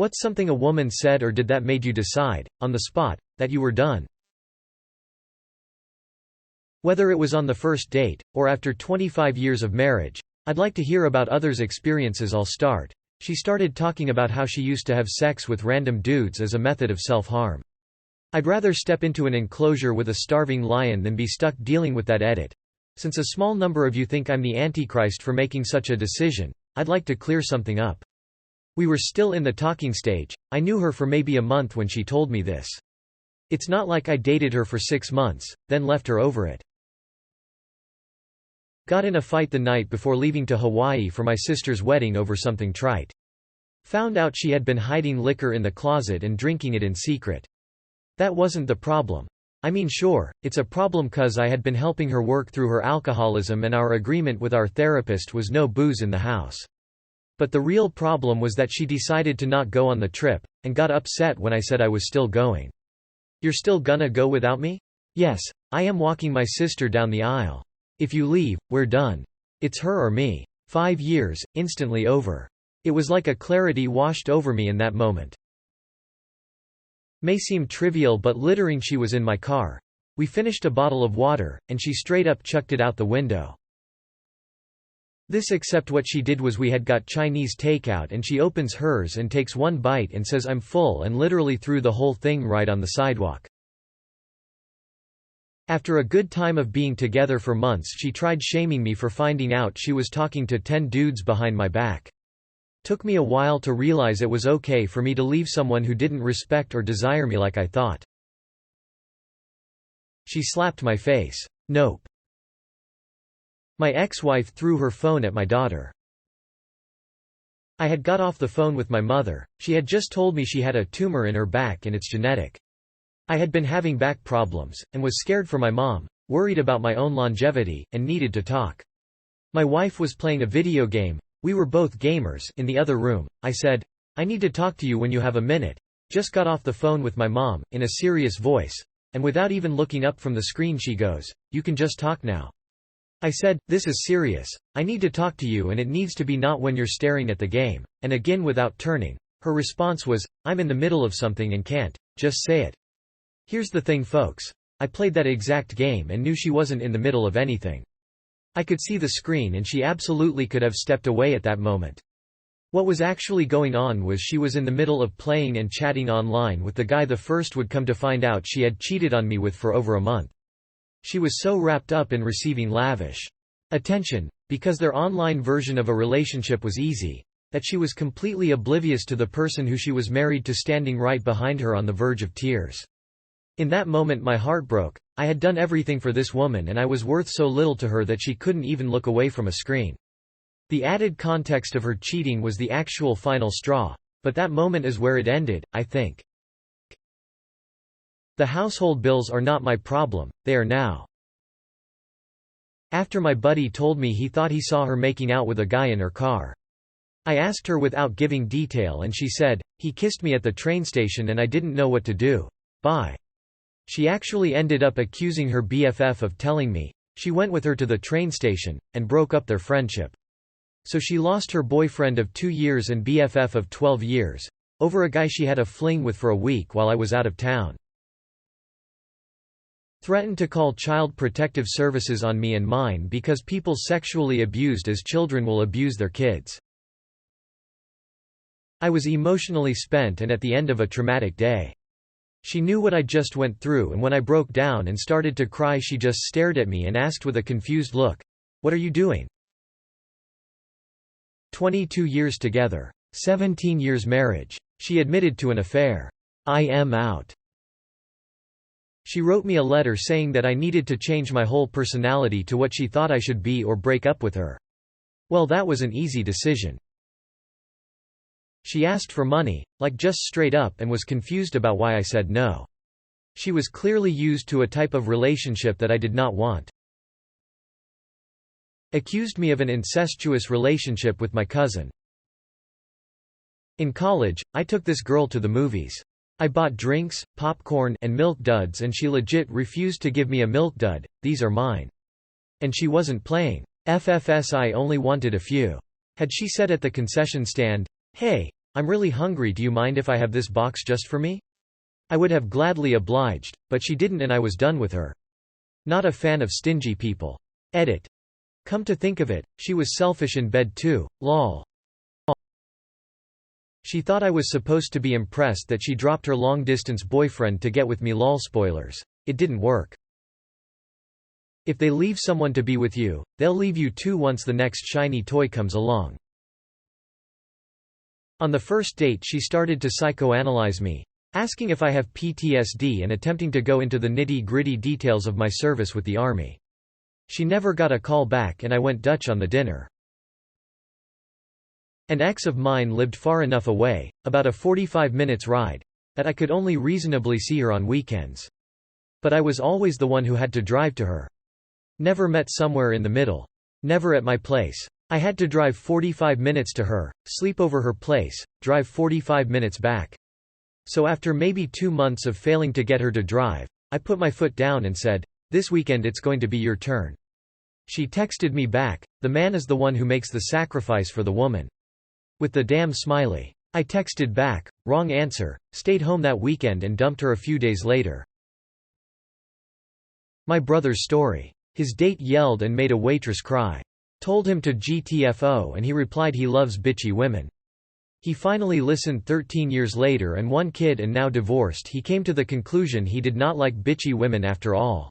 What's something a woman said or did that made you decide, on the spot, that you were done? Whether it was on the first date, or after 25 years of marriage, I'd like to hear about others' experiences. I'll start. She started talking about how she used to have sex with random dudes as a method of self-harm. I'd rather step into an enclosure with a starving lion than be stuck dealing with that edit. Since a small number of you think I'm the Antichrist for making such a decision, I'd like to clear something up. We were still in the talking stage. I knew her for maybe a month when she told me this. It's not like I dated her for 6 months, then left her over it. Got in a fight the night before leaving to Hawaii for my sister's wedding over something trite. Found out she had been hiding liquor in the closet and drinking it in secret. That wasn't the problem. I mean, sure, it's a problem 'cause I had been helping her work through her alcoholism and our agreement with our therapist was no booze in the house. But the real problem was that she decided to not go on the trip, and got upset when I said I was still going. "You're still gonna go without me?" "Yes, I am walking my sister down the aisle. If you leave, we're done. It's her or me. 5 years, instantly over." It was like a clarity washed over me in that moment. May seem trivial, but littering, she was in my car. We finished a bottle of water, and she straight up chucked it out the window. This except what she did was we had got Chinese takeout and she opens hers and takes one bite and says I'm full and literally threw the whole thing right on the sidewalk. After a good time of being together for months, she tried shaming me for finding out she was talking to 10 dudes behind my back. Took me a while to realize it was okay for me to leave someone who didn't respect or desire me like I thought. She slapped my face. Nope. My ex-wife threw her phone at my daughter. I had got off the phone with my mother. She had just told me she had a tumor in her back and it's genetic. I had been having back problems, and was scared for my mom, worried about my own longevity, and needed to talk. My wife was playing a video game. We were both gamers in the other room. I said, "I need to talk to you when you have a minute." Just got off the phone with my mom, in a serious voice, and without even looking up from the screen she goes, "You can just talk now." I said, "This is serious. I need to talk to you and it needs to be not when you're staring at the game," and again without turning. Her response was, "I'm in the middle of something and can't. Just say it." Here's the thing, folks. I played that exact game and knew she wasn't in the middle of anything. I could see the screen and she absolutely could have stepped away at that moment. What was actually going on was she was in the middle of playing and chatting online with the guy the first would come to find out she had cheated on me with for over a month. She was so wrapped up in receiving lavish attention, because their online version of a relationship was easy, that she was completely oblivious to the person who she was married to standing right behind her on the verge of tears. In that moment my heart broke. I had done everything for this woman and I was worth so little to her that she couldn't even look away from a screen. The added context of her cheating was the actual final straw, but that moment is where it ended, I think. The household bills are not my problem, they are now. After my buddy told me he thought he saw her making out with a guy in her car. I asked her without giving detail and she said, "He kissed me at the train station and I didn't know what to do. Bye." She actually ended up accusing her BFF of telling me. She went with her to the train station, and broke up their friendship. So she lost her boyfriend of 2 years and BFF of 12 years, over a guy she had a fling with for a week while I was out of town. Threatened to call Child Protective Services on me and mine because people sexually abused as children will abuse their kids. I was emotionally spent and at the end of a traumatic day. She knew what I just went through and when I broke down and started to cry she just stared at me and asked with a confused look, "What are you doing?" 22 years together. 17 years marriage. She admitted to an affair. I am out. She wrote me a letter saying that I needed to change my whole personality to what she thought I should be or break up with her. Well, that was an easy decision. She asked for money, like just straight up, and was confused about why I said no. She was clearly used to a type of relationship that I did not want. Accused me of an incestuous relationship with my cousin. In college, I took this girl to the movies. I bought drinks, popcorn, and milk duds and she legit refused to give me a milk dud. "These are mine." And she wasn't playing. FFS, I only wanted a few. Had she said at the concession stand, "Hey, "I'm really hungry, do you mind if I have this box just for me?" I would have gladly obliged, but she didn't and I was done with her. Not a fan of stingy people. Edit. Come to think of it, she was selfish in bed too, lol. She thought I was supposed to be impressed that she dropped her long-distance boyfriend to get with me, lol. Spoilers. It didn't work. If they leave someone to be with you, they'll leave you too once the next shiny toy comes along. On the first date she started to psychoanalyze me, asking if I have PTSD and attempting to go into the nitty-gritty details of my service with the army. She never got a call back and I went Dutch on the dinner. An ex of mine lived far enough away, about a 45 minutes ride, that I could only reasonably see her on weekends. But I was always the one who had to drive to her. Never met somewhere in the middle. Never at my place. I had to drive 45 minutes to her, sleep over her place, drive 45 minutes back. So after maybe 2 months of failing to get her to drive, I put my foot down and said, "This weekend it's going to be your turn." She texted me back, "The man is the one who makes the sacrifice for the woman." With the damn smiley. I texted back, "Wrong answer," stayed home that weekend and dumped her a few days later. My brother's story. His date yelled and made a waitress cry. Told him to GTFO and he replied he loves bitchy women. He finally listened 13 years later and 1 kid and now divorced. He came to the conclusion he did not like bitchy women after all.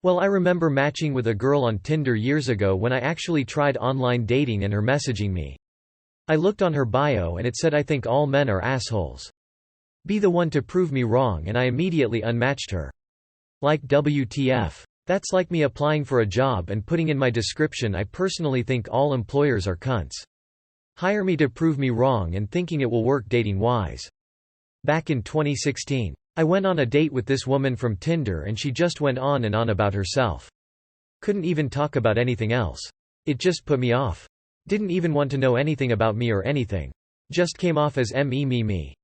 Well, I remember matching with a girl on Tinder years ago when I actually tried online dating and her messaging me. I looked on her bio and it said, "I think all men are assholes. Be the one to prove me wrong," and I immediately unmatched her. Like WTF. That's like me applying for a job and putting in my description, "I personally think all employers are cunts. Hire me to prove me wrong," and thinking it will work dating-wise. Back in 2016. I went on a date with this woman from Tinder and she just went on and on about herself. Couldn't even talk about anything else. It just put me off. Didn't even want to know anything about me or anything. Just came off as me.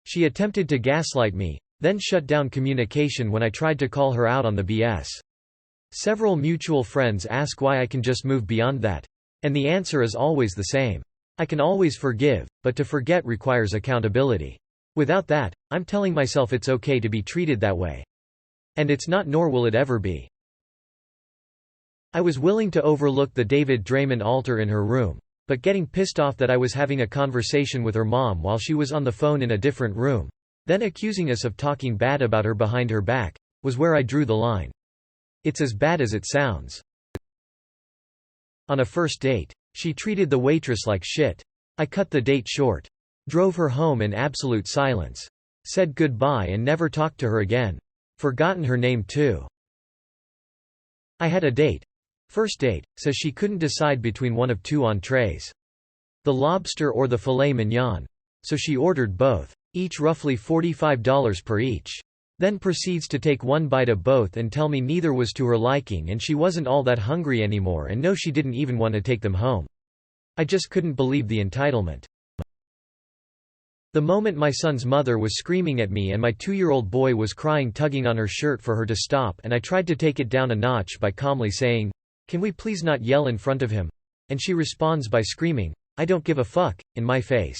She attempted to gaslight me, then shut down communication when I tried to call her out on the BS. Several mutual friends ask why I can just move beyond that. And the answer is always the same. I can always forgive, but to forget requires accountability. Without that, I'm telling myself it's okay to be treated that way. And it's not, nor will it ever be. I was willing to overlook the David Draymond altar in her room, but getting pissed off that I was having a conversation with her mom while she was on the phone in a different room, then accusing us of talking bad about her behind her back, was where I drew the line. It's as bad as it sounds. On a first date, she treated the waitress like shit. I cut the date short. Drove her home in absolute silence. Said goodbye and never talked to her again. Forgotten her name too. I had a date. First date, says she couldn't decide between one of 2 entrees. The lobster or the filet mignon. So she ordered both. Each roughly $45 per each. Then proceeds to take 1 bite of both and tell me neither was to her liking and she wasn't all that hungry anymore, and no, she didn't even want to take them home. I just couldn't believe the entitlement. The moment my son's mother was screaming at me and my 2-year-old boy was crying, tugging on her shirt for her to stop, and I tried to take it down a notch by calmly saying, "Can we please not yell in front of him?" And she responds by screaming, "I don't give a fuck," in my face.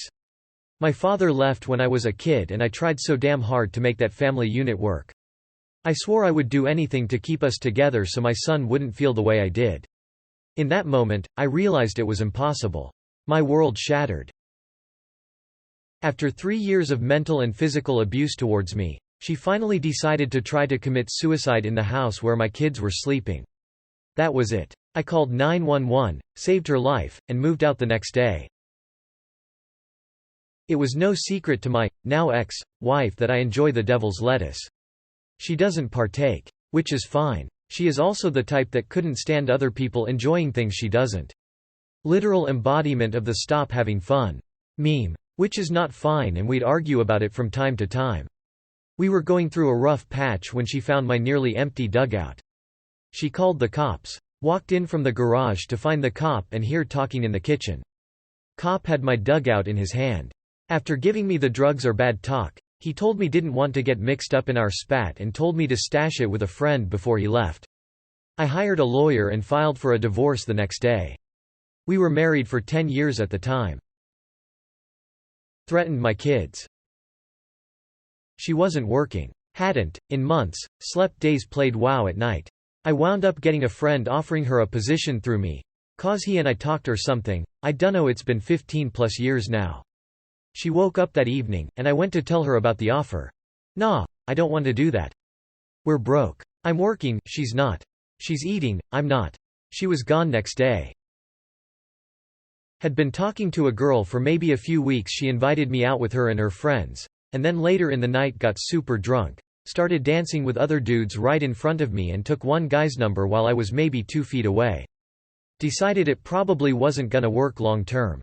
My father left when I was a kid and I tried so damn hard to make that family unit work. I swore I would do anything to keep us together so my son wouldn't feel the way I did. In that moment, I realized it was impossible. My world shattered. After 3 years of mental and physical abuse towards me, she finally decided to try to commit suicide in the house where my kids were sleeping. That was it. I called 911, saved her life, and moved out the next day. It was no secret to my, now ex-wife, that I enjoy the devil's lettuce. She doesn't partake. Which is fine. She is also the type that couldn't stand other people enjoying things she doesn't. Literal embodiment of the stop having fun meme. Which is not fine, and we'd argue about it from time to time. We were going through a rough patch when she found my nearly empty dugout. She called the cops. Walked in from the garage to find the cop and hear talking in the kitchen. Cop had my dugout in his hand. After giving me the drugs or bad talk, he told me didn't want to get mixed up in our spat and told me to stash it with a friend before he left. I hired a lawyer and filed for a divorce the next day. We were married for 10 years at the time. Threatened my kids. She wasn't working. Hadn't, in months, slept days, played WoW at night. I wound up getting a friend offering her a position through me. 'Cause he and I talked or something, I dunno, it's been 15 plus years now. She woke up that evening, and I went to tell her about the offer. Nah, I don't want to do that. We're broke. I'm working, she's not. She's eating, I'm not. She was gone next day. Had been talking to a girl for maybe a few weeks. She invited me out with her and her friends. And then later in the night got super drunk. Started dancing with other dudes right in front of me and took one guy's number while I was maybe 2 feet away. Decided it probably wasn't gonna work long term.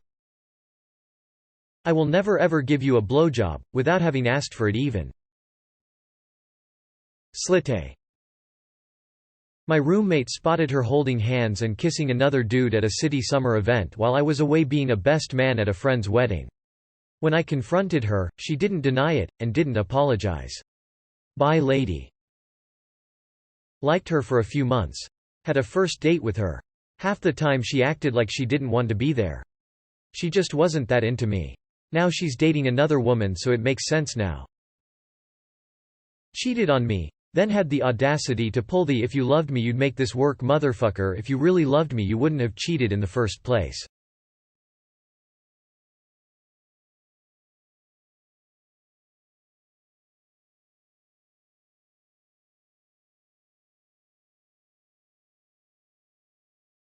I will never ever give you a blowjob, without having asked for it even. Slite. My roommate spotted her holding hands and kissing another dude at a city summer event while I was away being a best man at a friend's wedding. When I confronted her, she didn't deny it, and didn't apologize. Bye lady. Liked her for a few months. Had a first date with her. Half the time she acted like she didn't want to be there. She just wasn't that into me. Now she's dating another woman, so it makes sense now. Cheated on me. Then had the audacity to pull the "if you loved me you'd make this work" motherfucker. If you really loved me you wouldn't have cheated in the first place.